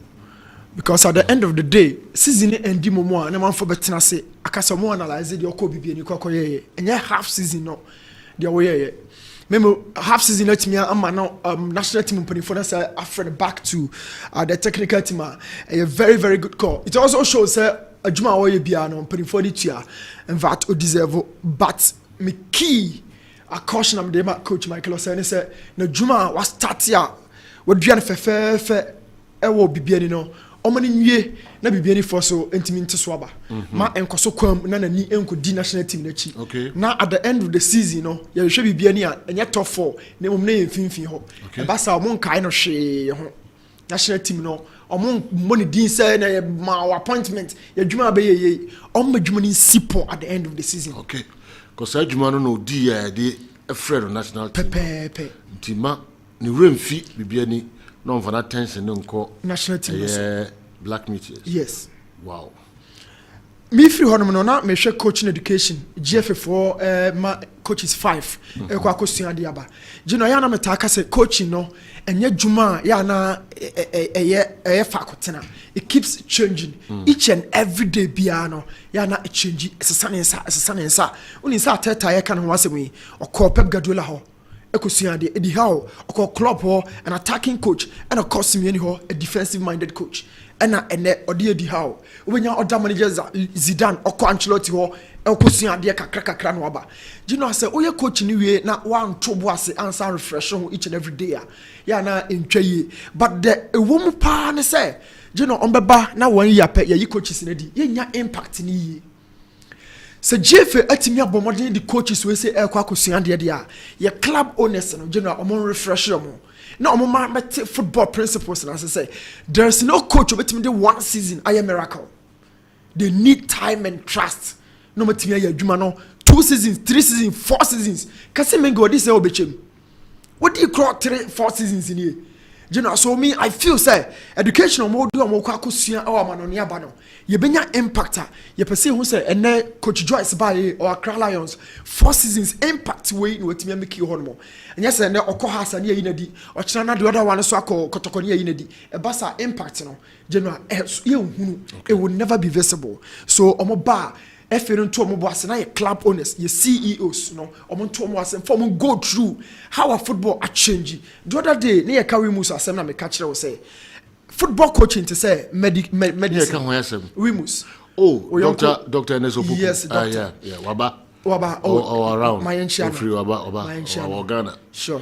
Because at the end of the day, season end mo and man for better say akasa mo analyze the oko bibi any kokoye and half season no the way Memo half season let me now national team putting for us after back to the technical team a very very good call. It also shows adwuma wo ye bia no mpanimfo de tua in fact o deserve but me key a caution am dem coach Michael Osei say na adwuma was start ya wadua no fefefe e wo bibia ni no omani nwie na bibia ni for so ntimi nte so aba ma enkoso kwam na nani enkodi national team na chi na at the end of the season no ya hwe bibia ni a enye top 4 na mum na yemfinfin ho e ba sa mo nkai no hwe ho national team no omo money din say na ma appointment ya dwuma be ye omo dwuma ni sipo at the end of the season cause dwuma no di ya de afred national team pepe ntima ni remfi bibia ni no for that tension nko national team black meteors. Yes. Wow. Me free honom no na me hwe coaching education GF4 ma coaches 5 e kwa question ade aba gino ya na metaka say coaching no enye djuma ya na eye fakotena it keeps changing each and every day bia no ya na change sesanensa uni sa teta ye kan ho asemi okọ Pep Guardiola ho ekosiade edi how okọ club ho an attacking coach and of course me ho a defensive minded coach ena ene odi edi how obenya other managers Zidane okọ Ancelotti ho ekosiade kakra no aba you know say oye coach ni wie na wan tobo ase answer refresh ho each and every day ya na entwaye but the ewom pa ne say you know ombeba na wan yape ye coaches na di ye nya impact ni yi se jefe atimi abomodin di coaches we say ekwa akosuande de a ye club owners no general omon refresh mo na omon ma football principles na say there's no coach obetimi de one season aye miracle they need time and trust no matimi aye adwuma no 2 seasons 3 seasons 4 seasons kase mengo this say obechem what do you call 3-4 seasons in here you know so me I feel say education mo do mo kwa akosua o amanone aba no ye benya impactor ye pese hu say ene coach Joyce Baye or Accra Lions 4 seasons impact way no watimi make you hono enye say ne okọ hasa ne yi nadi o kira na the other one so akọ kotoko ne yi nadi e basa impact no general ye hunu it will never be visible so omo ba eferin to omo boss na ye club owners ye CEOs no omo to omo asem for omo go through how a football a change the other day ne ye carry musa asem na me catch we say football coaching to say medicine Wimus Dr. Nesopuku yes doctor waba around my free waba Ghana sure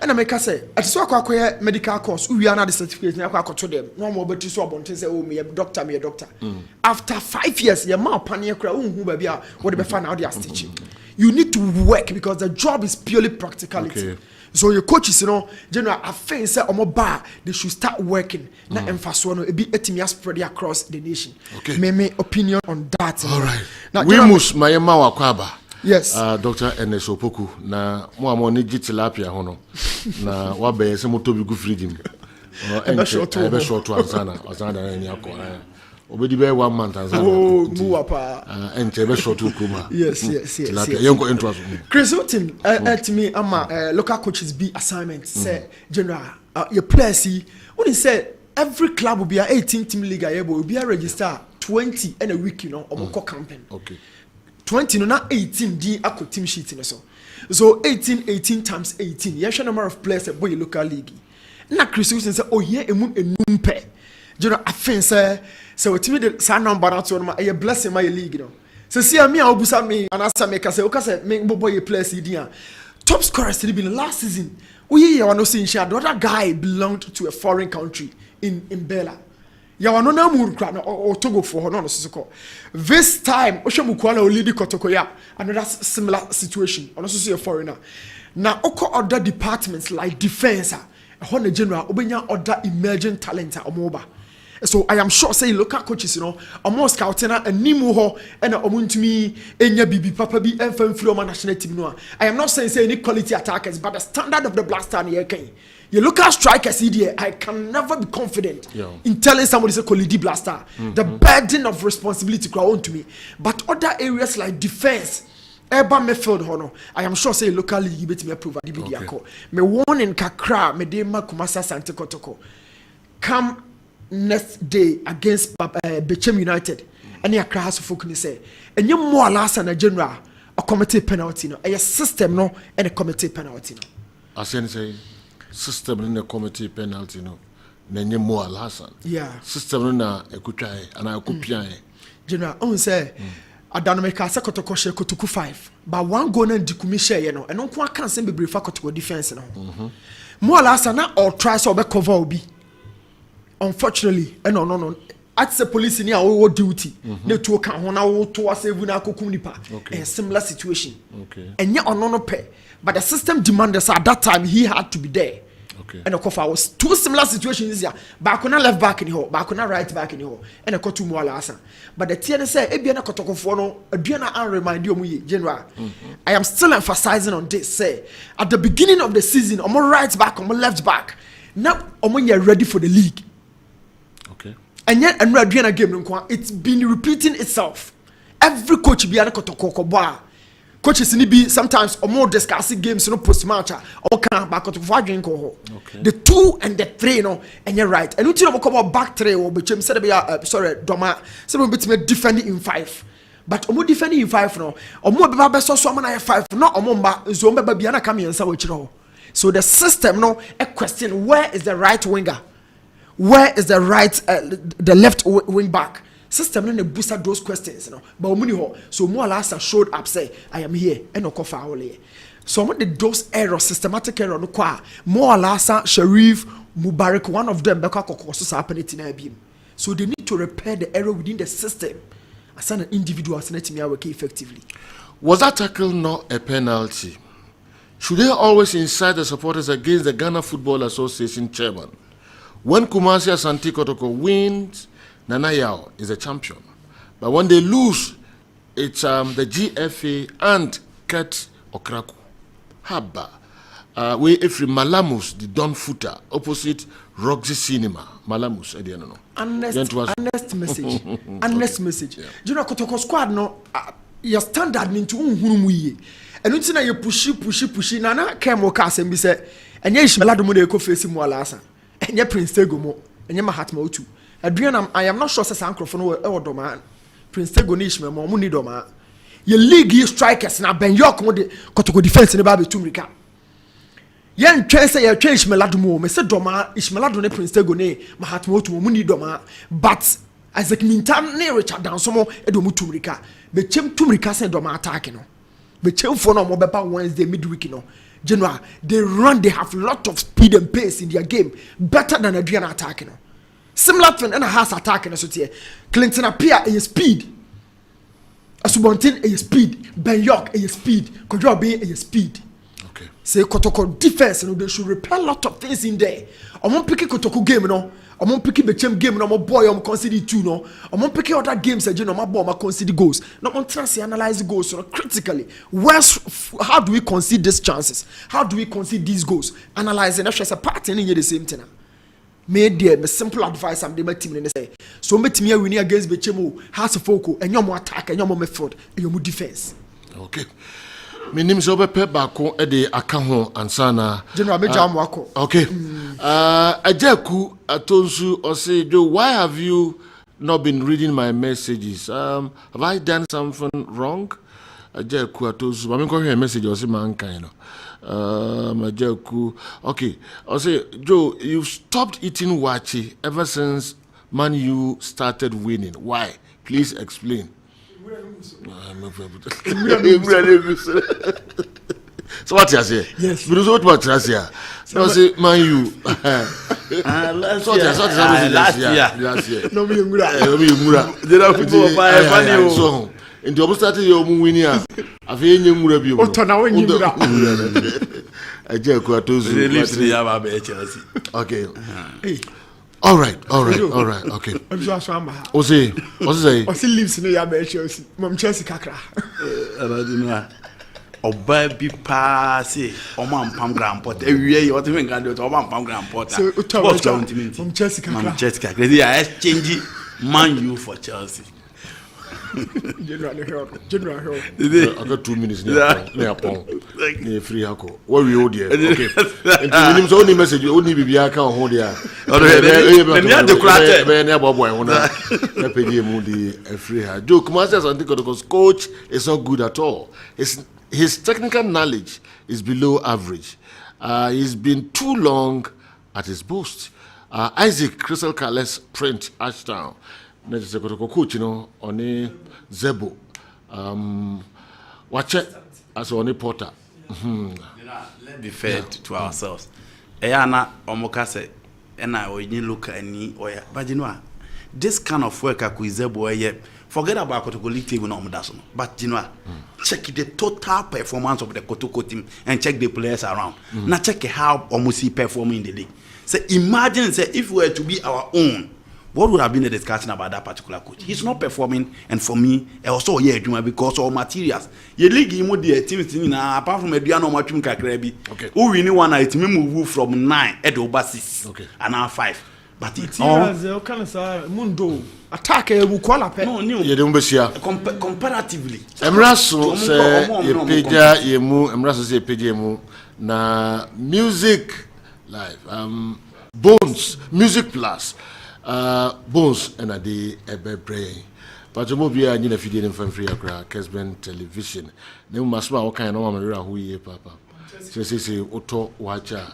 and I make say at so akwa medical course we are na the certificate na akwa to them no mo betu so obonten say oh me doctor after 5 years your ma pan ye kra unhu ba bia what be fan now they are teaching you need to work because the job is purely practicality so your coaches you know general afin say omo ba they should start working na emphasis no e be etimi spread across the nation me opinion on that all right now we must mayema wakwaba yes Dr. Nesopuku na mo amoni gitilapia hono na wabe se motobi gu freedom ebe short ansana na ni akọ obedi be 1 month ansana mu apa ebe short kuma yes yenko intro Chris Hilton at me ama local coaches be assignment say general your players see when he said every club will be a 18 team league able will be a register 20 and a week you know omoko campaign 20 no na 18 di akọ team sheet no so 18 times 18 yes number of players at boy local league na Chris Hilton say oh here emu enumpe you know afin say wetimi de sa number na to no a blessing my league no so see me obusa me anasa me kase o kase me bobo ye players dia top scorers to be last season we here no see the other guy belonged to a foreign country in Bela ya wano na mu kra na Togo for no so this time ohwemu kwa na olidi kotoko ya another similar situation ono so see a foreigner na oko other departments like defense na general obenya other emerging talent omoba so I am sure say local coaches you know almost scouting animu ho and omuntumi enya bibi papa bi enfam free o national team no I am not saying say any quality attackers but the standard of the blaster here can you look at strikers here I can never be confident in telling somebody say quality blaster the burden of responsibility grow on to me but other areas like defense urban midfield hono I am sure say locally you bet me approve the bidia call me warning kakra me de makumasa sante kotoko come next day against Bechem United and your class of folk say and you more last and a general a committee penalty no a system no and a committee penalty no I say system in the committee penalty no nenye more last yeah system na ekutwa and I kupia General, on say Adanomeka se Kotoko she Kotoku 5. But one go na dikumi share ye no. And on kwa kan se bebre fa Kotoko defense no. Mo last na or try so be cover obi. Unfortunately, no. At the police in our duty, they took on our to us even a nipa. A similar situation. Okay. And yet on no pay. But the system demanded at that time he had to be there. Okay. And of course, was two similar situations here. Back on a left back in the hole, back on a right back in the hole, and a kotu more lasa. But the TNS say, Ebiana Kotokofono, a Diana and remind you, General. I am still emphasizing on this. Say, at the beginning of the season, I'm right back, I'm left back. Now, when you're ready for the league. Okay. And yet, and we're doing a game, it's been repeating itself. Every coach be a kotoko bar. Coaches need be sometimes or more discussing games, no post match or can back to 5 drink or the 2 and the 3, no, and you're right. And you know about back 3 or between said sorry, Doma, some bit me defending in 5. But more defending in 5 no, or more baby so someone I 5, not a momba, Zomba Babiana coming and so the system no a question where is the right winger? Where is the right, the left wing back? System no booster those questions, But omuni ho, so more last showed up say, I am here, and no kofa ole. So what the those errors, systematic error no kwa. More last Sharif Mubarak, one of them, beka kokoso happening in IBM. So they need to repair the error within the system. As an individual, as an work effectively. Was that tackle not a penalty? Should they always incite the supporters against the Ghana Football Association chairman? When Kumasi Asante Kotoko wins, Nana Yao is a champion. But when they lose, it's the GFA and Ket Okraku. Haba. We ifri Malamus, the Don Footer, opposite Roxy Cinema. Malamus, I don't know. Honest message. Honest message. Do you know Kotoko squad no? Your standard into unhurumuye. And until you pushy. Nana came wokas and be said, and yes, Melado Mode face him walasa. And your Prince Tegomo, and your Mahatmo too. Adrian, I am not sure says Ancrophone or Doma. Prince Tegonish, my money Doma. Your league strikers now, Ben York, Kotoko defense in the Baby Tumrika. Yan Chase, you change Meladumo, Mr. Doma, Ishmaladone, Prince Tegone, Mahatmo to Muni Doma. But as a Mintan near Richard down some more, Edomu Tumrika. But Chim Tumrika send Doma attacking. But Chim for no more Wednesday midweek. General, they have a lot of speed and pace in their game, better than Adrian attacking. Similar to an has attacking us here. Clinton appear in speed. Asubontin in speed. Ben York in speed. Kodjo be in speed. Okay. Say Kotoko defense, they should repair a lot of things in there. I'm on picking Kotoko game, no. I'm on picking the champ game, no. My boy, I'm consider 2, no. I'm on picking other games, you know, my boy, I consider goals. No, I'm trying to analyze goals, so critically. How do we concede these chances? How do we concede these goals? Analyzing, that's just a pattern in the same thing. Made there, simple advice I'm the team in the say. So me team here winning against Bechemo has a focus and your more attack and your more method and your more defense. Okay. My name is Obepe Bako Ede Akaho Ansana. General Major Mwako. Okay. Ajeku Atonsu Ose Joe, why have you not been reading my messages? Have I done something wrong? Ajeku Atonsu. I'm going to hear a message or say mankind, you know. Okay, I'll say, Joe, you've stopped eating wachi ever since Man U started winning. Why? Please explain. So what you say? Yes. Because what you say? So say Man U. Last year. No me ngura. They don't football by funny. So in the started your winning. I've heard you ngura bi. Otona when ngura. Okay. All right. Okay. What's it? What's leaves in the Chelsea? Mom Chelsea Kakra. Oba bi pa se o man pam grand pot ewie you what even can do o man pam grand pot so from Chelsea Kakra they are exchange Man U for Chelsea. General I got 2 minutes near Pong. Near free hako. What we hold here? Okay. And the only message you only be aka on hold here. Joe Kumasi Asante coach is not good at all. His technical knowledge is below average. He's been too long at his post. Isaac Crystal Carles print Ashtown. na je kotoko coach no oni Zebo wache as oni Porter let's be fair to ourselves na omoka say na onye local ani oya but you know this kind of work Zebo forget about Kotoko League table no omodaso but you know check the total performance of the Kotoko team and check the players around now check how Omusi performing in the league. So imagine say if we were to be our own, what would have been the discussion about that particular coach? He's not performing, and for me, also because of materials. Your league team na apart from Eduano Matchum Kakrebi, who we knew one it move from 9 at over 6 and now 5. But it's all Mundo attack will call up. No, comparatively. Emraso say Peja Yemu, Emraso say Peja Yemu na music live. Bones, Music Plus. Bones and a day ebe brain. But you move here and you feed in free akra Kessben television. Nemu masma oka na mama mira hu ye papa. Say auto watcher.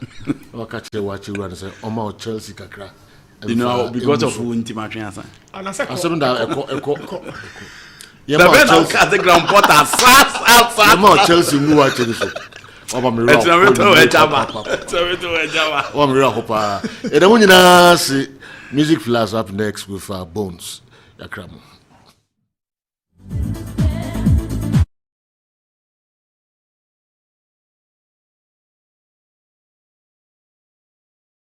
Wakache watch run say Oma Chelsea kakra. You know because of who intimatry answer. And I said eko. Yeah, the ground pot outside. Chelsea mu watch this. Oba mira. It's a hopa. E da munyina si Music Plus up next with Bones. Yakramu.